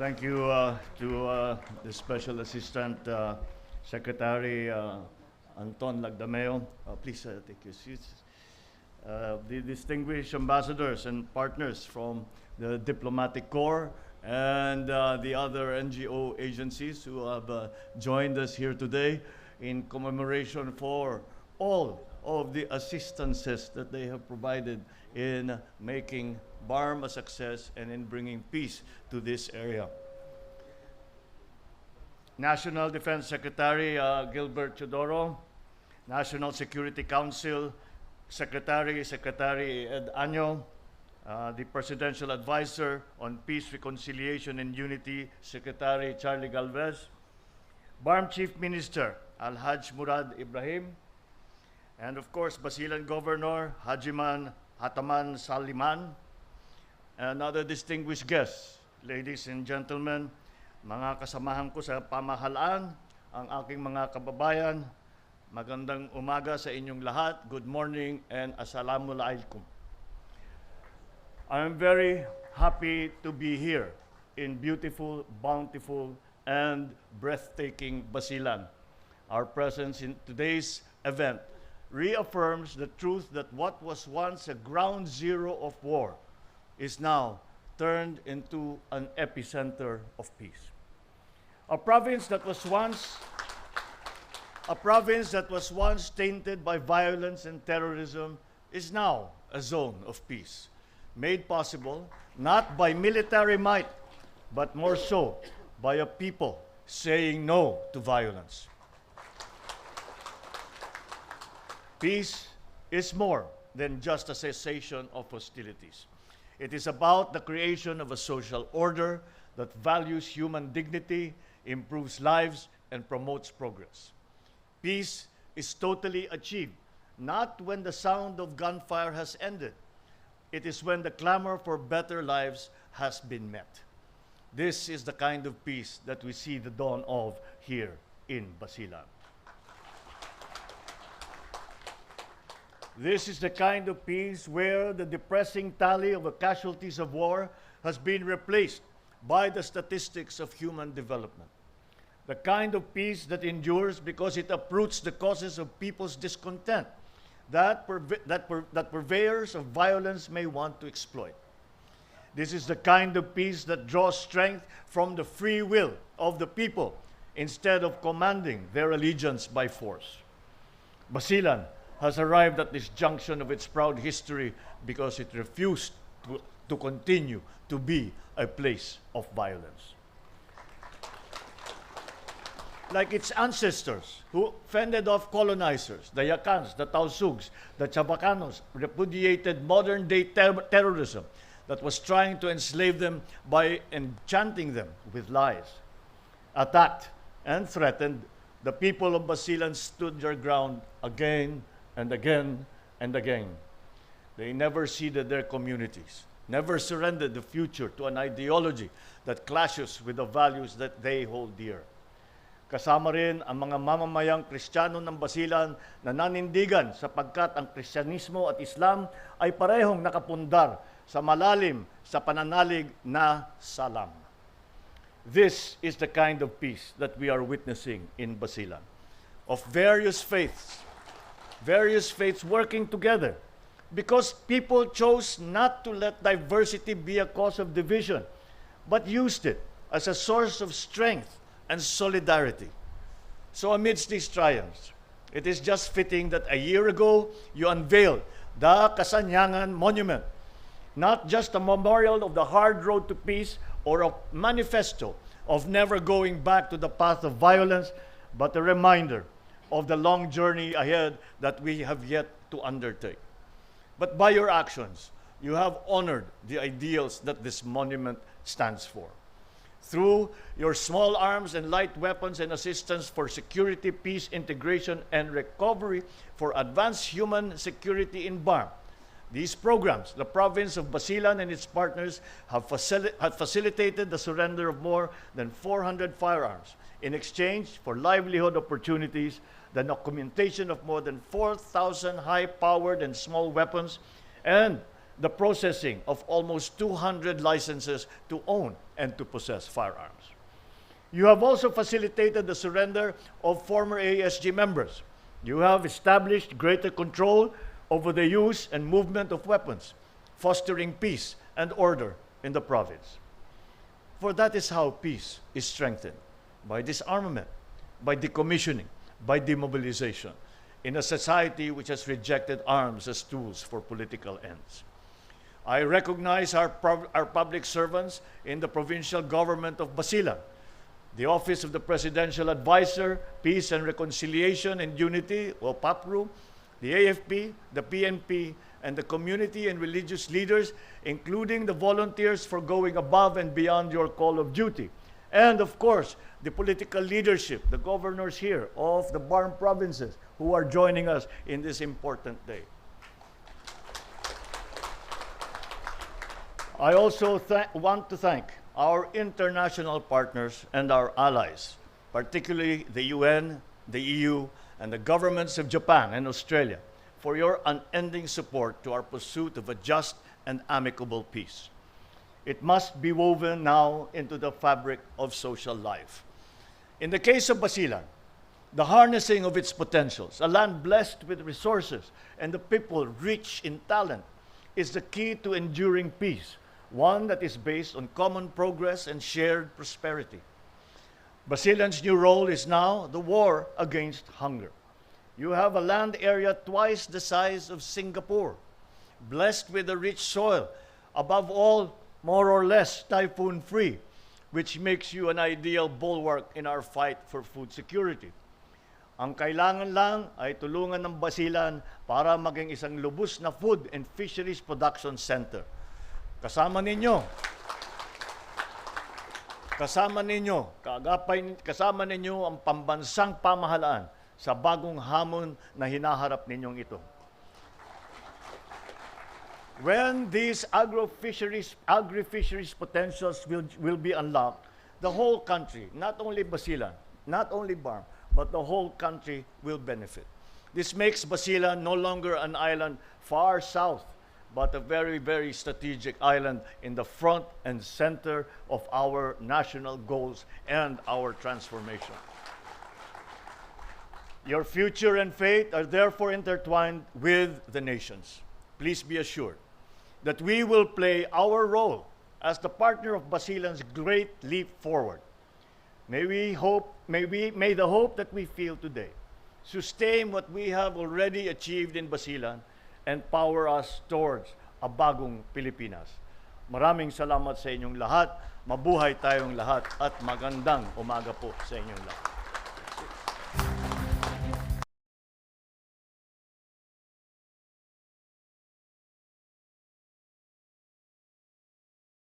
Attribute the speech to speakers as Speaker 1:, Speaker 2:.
Speaker 1: Thank you to the Special Assistant Secretary Anton Lagdameo. Please take your seats. The distinguished ambassadors and partners from the Diplomatic Corps and the other NGO agencies who have joined us here today in commemoration for all of the assistances that they have provided in making BARM a success and in bringing peace to this area. National Defense Secretary Gilbert Chodoro, National Security Council Secretary Ed Año, the Presidential Advisor on Peace, Reconciliation and Unity, Secretary Charlie Galvez, BARM Chief Minister Alhaj Murad Ibrahim, and of course Basilan Governor Hajiman Hataman Saliman, and other distinguished guests, ladies and gentlemen, mga kasamahan ko sa pamahalaan, ang aking mga kababayan, magandang umaga sa inyong lahat. Good morning and assalamu alaikum. I am very happy to be here in beautiful, bountiful, and breathtaking Basilan. Our presence in today's event reaffirms the truth that what was once a ground zero of war is now turned into an epicenter of peace. A province that was once tainted by violence and terrorism is now a zone of peace, made possible not by military might, but more so by a people saying no to violence. Peace is more than just a cessation of hostilities. It is about the creation of a social order that values human dignity, improves lives, and promotes progress. Peace is totally achieved, not when the sound of gunfire has ended. It is when the clamor for better lives has been met. This is the kind of peace that we see the dawn of here in Basilan. This is the kind of peace where the depressing tally of the casualties of war has been replaced by the statistics of human development. The kind of peace that endures because it uproots the causes of people's discontent that purveyors of violence may want to exploit. This is the kind of peace that draws strength from the free will of the people instead of commanding their allegiance by force. Basilan has arrived at this junction of its proud history because it refused to continue to be a place of violence. Like its ancestors who fended off colonizers, the Yakans, the Tausugs, the Chabacanos, repudiated modern-day terrorism that was trying to enslave them by enchanting them with lies. Attacked and threatened, the people of Basilan stood their ground again and again and again. They never ceded their communities, never surrendered the future to an ideology that clashes with the values that they hold dear. Kasama rin ang mga mamamayang Kristiyano ng Basilan na nanindigan sapagkat ang Kristyanismo at Islam ay parehong nakapundar sa malalim sa pananalig na salam. This is the kind of peace that we are witnessing in Basilan, of various faiths working together because people chose not to let diversity be a cause of division, but used it as a source of strength and solidarity. So amidst these triumphs, it is just fitting that a year ago, you unveiled the Kasanyangan Monument, not just a memorial of the hard road to peace or a manifesto of never going back to the path of violence, but a reminder of the long journey ahead that we have yet to undertake. But by your actions, you have honored the ideals that this monument stands for. Through your small arms and light weapons and assistance for security, peace, integration, and recovery for advanced human security in BARM, these programs, the province of Basilan and its partners have facilitated the surrender of more than 400 firearms in exchange for livelihood opportunities, the documentation of more than 4,000 high-powered and small weapons, and the processing of almost 200 licenses to own and to possess firearms. You have also facilitated the surrender of former ASG members. You have established greater control over the use and movement of weapons, fostering peace and order in the province. For that is how peace is strengthened, by disarmament, by decommissioning, by demobilization, in a society which has rejected arms as tools for political ends. I recognize our public servants in the provincial government of Basilan, the Office of the Presidential Advisor, Peace and Reconciliation and Unity, or PAPRU, the AFP, the PNP, and the community and religious leaders, including the volunteers for going above and beyond your call of duty. And of course, the political leadership, the governors here of the BARM provinces who are joining us in this important day. I also want to thank our international partners and our allies, particularly the UN, the EU, and the governments of Japan and Australia, for your unending support to our pursuit of a just and amicable peace. It must be woven now into the fabric of social life. In the case of Basilan, the harnessing of its potentials, a land blessed with resources and the people rich in talent, is the key to enduring peace, one that is based on common progress and shared prosperity. Basilan's new role is now the war against hunger. You have a land area twice the size of Singapore, blessed with a rich soil, above all, more or less typhoon-free, which makes you an ideal bulwark in our fight for food security. Ang kailangan lang ay tulungan ng Basilan para maging isang lubos na food and fisheries production center. Kasama ninyo, kasama ninyo ang pambansang pamahalaan sa bagong hamon na hinaharap ninyong ito. When these agri-fisheries potentials will be unlocked, the whole country, not only Basilan, not only BARM, but the whole country will benefit. This makes Basilan no longer an island far south, but a very, very strategic island in the front and center of our national goals and our transformation. Your future and fate are therefore intertwined with the nation's. Please be assured that we will play our role as the partner of Basilan's great leap forward. May the hope that we feel today sustain what we have already achieved in Basilan and power us towards a bagong Pilipinas. Maraming salamat sa inyong lahat. Mabuhay tayong lahat at magandang umaga po sa inyong lahat.